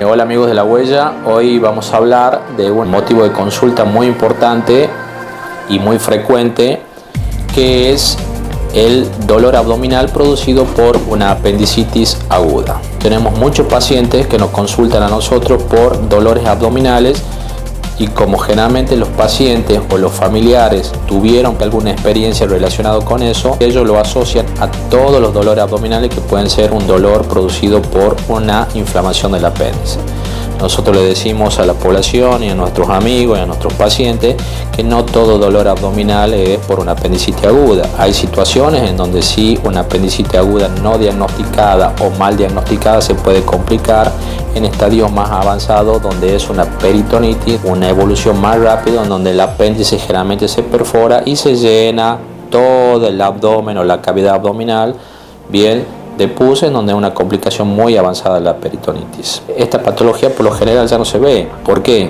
Hola amigos de La Huella, hoy vamos a hablar de un motivo de consulta muy importante y muy frecuente, que es el dolor abdominal producido por una apendicitis aguda. Tenemos muchos pacientes que nos consultan a nosotros por dolores abdominales, y como generalmente los pacientes o los familiares tuvieron alguna experiencia relacionada con eso, ellos lo asocian a todos los dolores abdominales que pueden ser un dolor producido por una inflamación del apéndice. Nosotros le decimos a la población y a nuestros amigos y a nuestros pacientes que no todo dolor abdominal es por una apendicitis aguda. Hay situaciones en donde sí una apendicitis aguda no diagnosticada o mal diagnosticada se puede complicar en estadios más avanzados, donde es una peritonitis, una evolución más rápida, en donde el apéndice generalmente se perfora y se llena todo el abdomen o la cavidad abdominal de pus, en donde es una complicación muy avanzada de la peritonitis. Esta patología por lo general ya no se ve. ¿Por qué?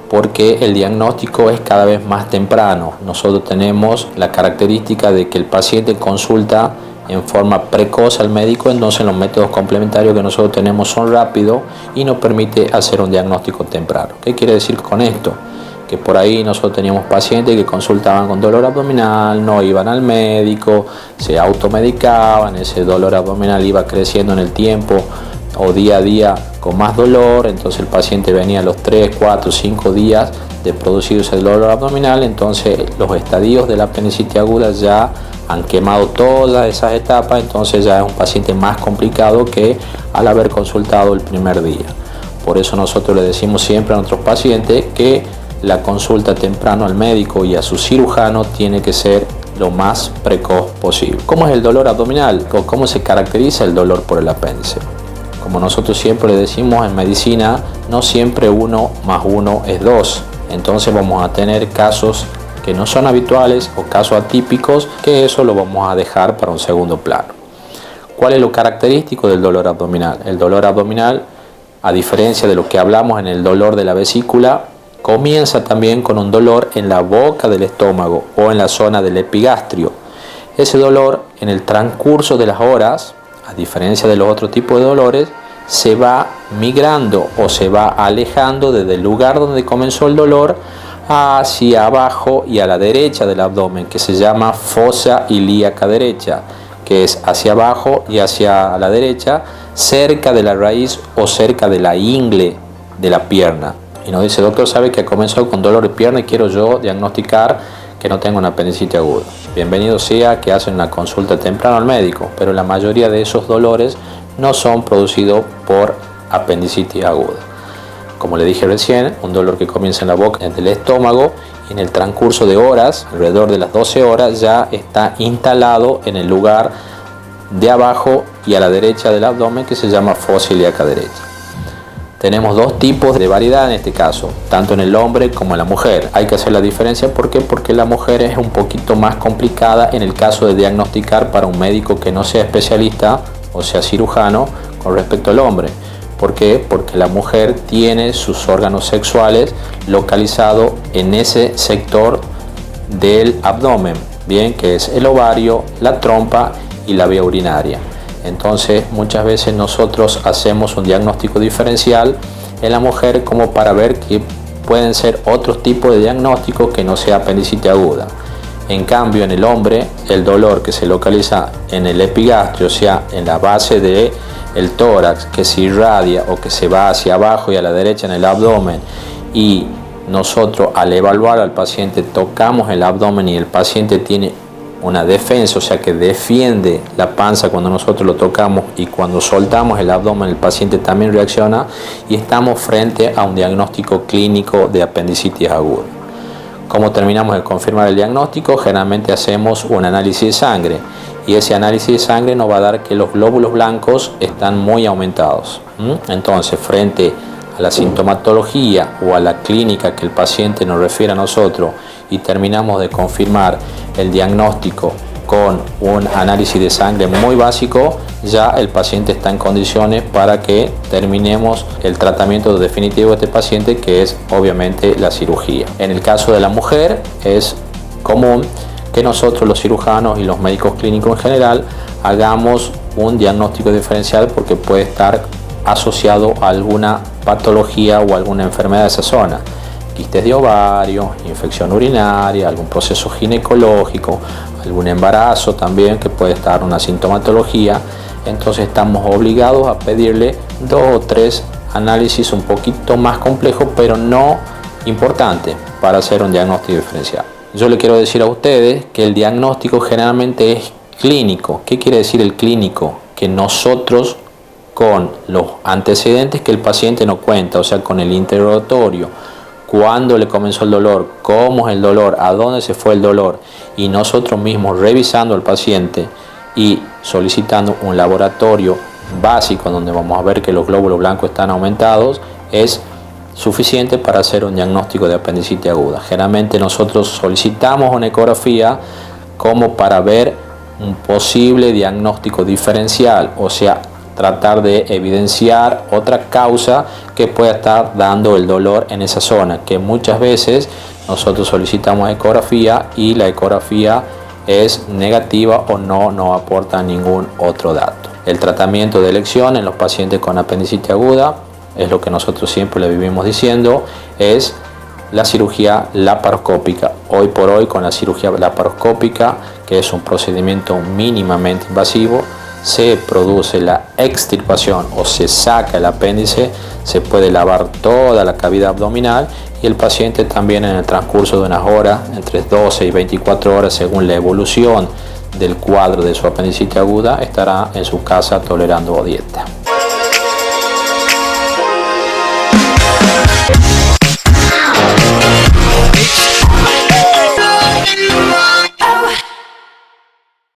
Porque el diagnóstico es cada vez más temprano. Nosotros tenemos la característica de que el paciente consulta en forma precoz al médico, entonces los métodos complementarios que nosotros tenemos son rápidos y nos permite hacer un diagnóstico temprano. ¿Qué quiere decir con esto? Que por ahí nosotros teníamos pacientes que consultaban con dolor abdominal, no iban al médico, se automedicaban, ese dolor abdominal iba creciendo en el tiempo o día a día con más dolor, entonces el paciente venía a los 3, 4, 5 días de producirse el dolor abdominal, entonces los estadios de la apendicitis aguda ya han quemado todas esas etapas, entonces ya es un paciente más complicado que al haber consultado el primer día. Por eso nosotros le decimos siempre a nuestros pacientes que la consulta temprano al médico y a su cirujano tiene que ser lo más precoz posible. ¿Cómo es el dolor abdominal? ¿Cómo se caracteriza el dolor por el apéndice? Como nosotros siempre le decimos en medicina, no siempre 1 más 1 es 2. Entonces vamos a tener casos que no son habituales o casos atípicos, que eso lo vamos a dejar para un segundo plano. ¿Cuál es lo característico del dolor abdominal? El dolor abdominal, a diferencia de lo que hablamos en el dolor de la vesícula, comienza también con un dolor en la boca del estómago o en la zona del epigastrio. Ese dolor, en el transcurso de las horas, a diferencia de los otros tipos de dolores, se va migrando o se va alejando desde el lugar donde comenzó el dolor hacia abajo y a la derecha del abdomen, que se llama fosa ilíaca derecha, que es hacia abajo y hacia la derecha, cerca de la raíz o cerca de la ingle de la pierna. Y nos dice: doctor, ¿sabe que comenzó con dolor de pierna y quiero yo diagnosticar que no tengo una apendicitis aguda? Bienvenido sea que hacen una consulta temprano al médico, pero la mayoría de esos dolores no son producidos por apendicitis aguda. Como le dije recién, un dolor que comienza en la boca del estómago y en el transcurso de horas, alrededor de las 12 horas, ya está instalado en el lugar de abajo y a la derecha del abdomen, que se llama fosa ilíaca derecha. Tenemos dos tipos de variedad en este caso, tanto en el hombre como en la mujer. Hay que hacer la diferencia. ¿Por qué? Porque la mujer es un poquito más complicada en el caso de diagnosticar para un médico que no sea especialista o sea cirujano con respecto al hombre. ¿Por qué? Porque la mujer tiene sus órganos sexuales localizados en ese sector del abdomen, bien, que es el ovario, la trompa y la vía urinaria. Entonces muchas veces nosotros hacemos un diagnóstico diferencial en la mujer como para ver que pueden ser otros tipos de diagnósticos que no sea apendicitis aguda. En cambio, en el hombre, el dolor que se localiza en el epigastrio, o sea, en la base del tórax, que se irradia o que se va hacia abajo y a la derecha en el abdomen, y nosotros al evaluar al paciente tocamos el abdomen y el paciente tiene una defensa, o sea que defiende la panza cuando nosotros lo tocamos, y cuando soltamos el abdomen el paciente también reacciona, y estamos frente a un diagnóstico clínico de apendicitis aguda. ¿Cómo terminamos de confirmar el diagnóstico? Generalmente hacemos un análisis de sangre, y ese análisis de sangre nos va a dar que los glóbulos blancos están muy aumentados. Entonces, frente a la sintomatología o a la clínica que el paciente nos refiere a nosotros, y terminamos de confirmar el diagnóstico con un análisis de sangre muy básico, ya el paciente está en condiciones para que terminemos el tratamiento definitivo de este paciente, que es obviamente la cirugía. En el caso de la mujer es común que nosotros los cirujanos y los médicos clínicos en general hagamos un diagnóstico diferencial, porque puede estar asociado a alguna patología o alguna enfermedad de esa zona. Quistes de ovario, infección urinaria, algún proceso ginecológico, algún embarazo también que puede estar una sintomatología. Entonces estamos obligados a pedirle 2 o 3 análisis un poquito más complejos, pero no importantes, para hacer un diagnóstico diferencial. Yo le quiero decir a ustedes que el diagnóstico generalmente es clínico. ¿Qué quiere decir el clínico? Que nosotros, con los antecedentes que el paciente nos cuenta, o sea, con el interrogatorio, cuándo le comenzó el dolor, cómo es el dolor, a dónde se fue el dolor, y nosotros mismos revisando al paciente y solicitando un laboratorio básico donde vamos a ver que los glóbulos blancos están aumentados, es suficiente para hacer un diagnóstico de apendicitis aguda. Generalmente nosotros solicitamos una ecografía como para ver un posible diagnóstico diferencial, o sea, tratar de evidenciar otra causa que pueda estar dando el dolor en esa zona, que muchas veces nosotros solicitamos ecografía y la ecografía es negativa o no aporta ningún otro dato. El tratamiento de elección en los pacientes con apendicitis aguda es lo que nosotros siempre le vivimos diciendo, es la cirugía laparoscópica. Hoy por hoy, con la cirugía laparoscópica, que es un procedimiento mínimamente invasivo, se produce la extirpación o se saca el apéndice, se puede lavar toda la cavidad abdominal y el paciente también, en el transcurso de unas horas, entre 12 y 24 horas según la evolución del cuadro de su apendicitis aguda, estará en su casa tolerando dieta.